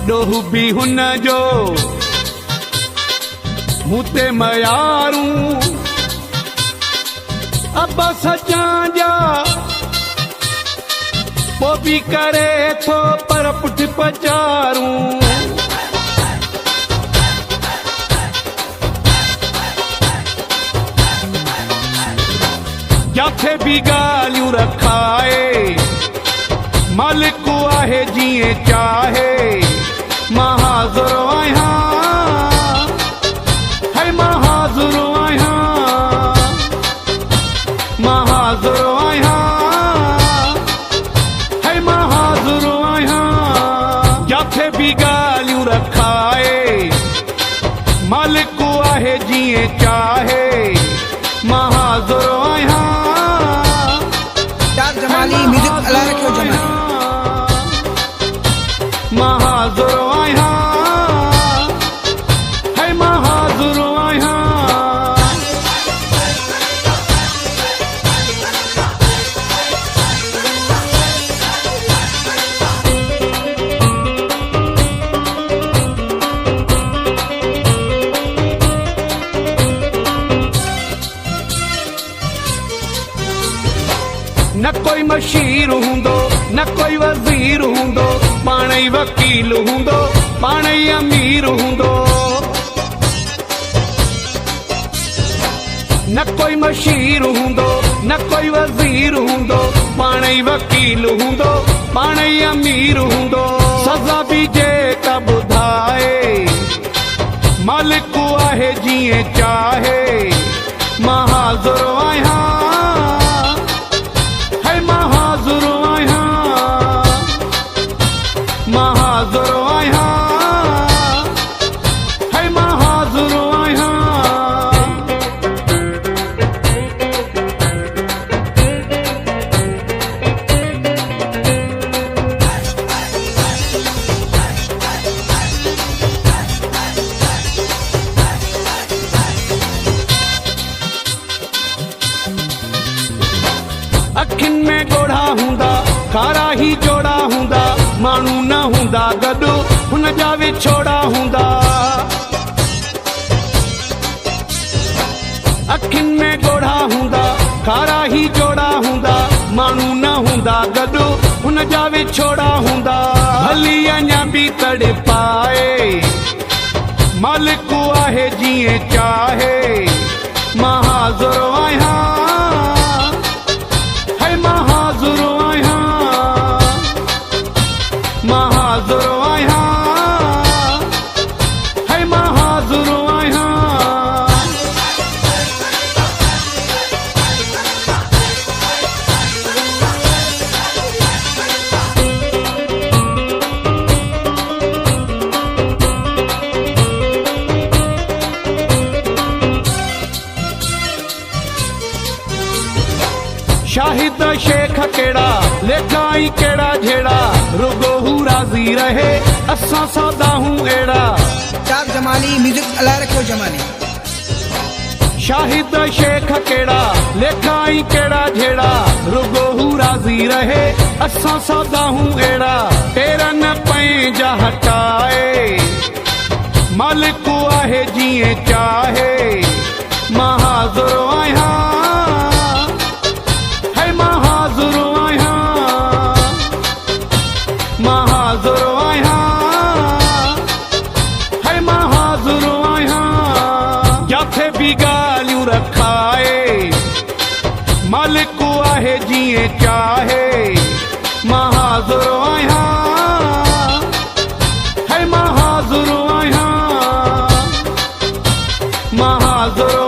डोहू भी हुन जो मुते मयारू अब सचा जा वो भी करे थो पर पुठ पचारू जाथे भी गालियूं रखाए मालिक आहे जीअं चाहे मां हाज़ुर आहियां है मां हाज़ुर आहियां मां हाज़ुर आहियां है मां हाज़ुर आहियां जाथे भी गालियूं रखाए मालिक आहे जीअं चाहे मां हाज़ुर आहियां जमाली म्यूजिक अला रखियो जमाली मां हाज़ुर आहियां है मां हाज़ुर आहियां न कोई मशीर हूंदो न कोई वज़ीर हूंदो पाण ई वकील हूंदो पाण ई अमीर हूंदो न कोई मशीर हूंदो न कोई वज़ीर हूंदो पाण ई वकील हूंदो पाण ई अमीर हूंदो सज़ा बि जेका ॿुधाए मालिक आहे जीअं चाहे मां हाज़ुर आहियां मां हाज़ुर आहियां मां हाज़ुर आहियां है मां हाज़ुर आहियां अखियुनि में ॻोढ़ा हूंदा कारा ही जोड़ा हूंदा माण्हू न हूंदा गॾु हुन जा विछोड़ा हूंदा अखियुनि में ॻोढ़ा हूंदा कारा ही जोड़ा हूंदा माण्हू न हूंदा गॾु हुन जा विछोड़ा हूंदा भली अञा बि तड़पाए मालिक आहे जीअं चाहे मां हाज़ुर आहियां मां हाज़ुर आहियां मां हाज़ुर आहियां है मां हाज़ुर आहियां शाहिद शेख केड़ा लेखाई केड़ा झेड़ा रुगो हू राज़ी रहे असां सदा हूं अहिड़ा चाक जमाली म्यूजिक अला रखियो जमाली शाहिद शेख केड़ा लेखाई केड़ा झेड़ा रुगो हू राज़ी रहे असां सदा हूं अहिड़ा पेरन पंहिंजा हटाए मालिक आहे जीअं चाहे मां हाज़ुर आहियां मां हाज़ुर आहियां मां हाज़ुर आहियां है मां हाज़ुर आहियां जाथे भी गालियूं रखाए मालिक आहे जीअं चाहे मां हाज़ुर आहियां है मां हाज़ुर आहियां मां हाज़ुर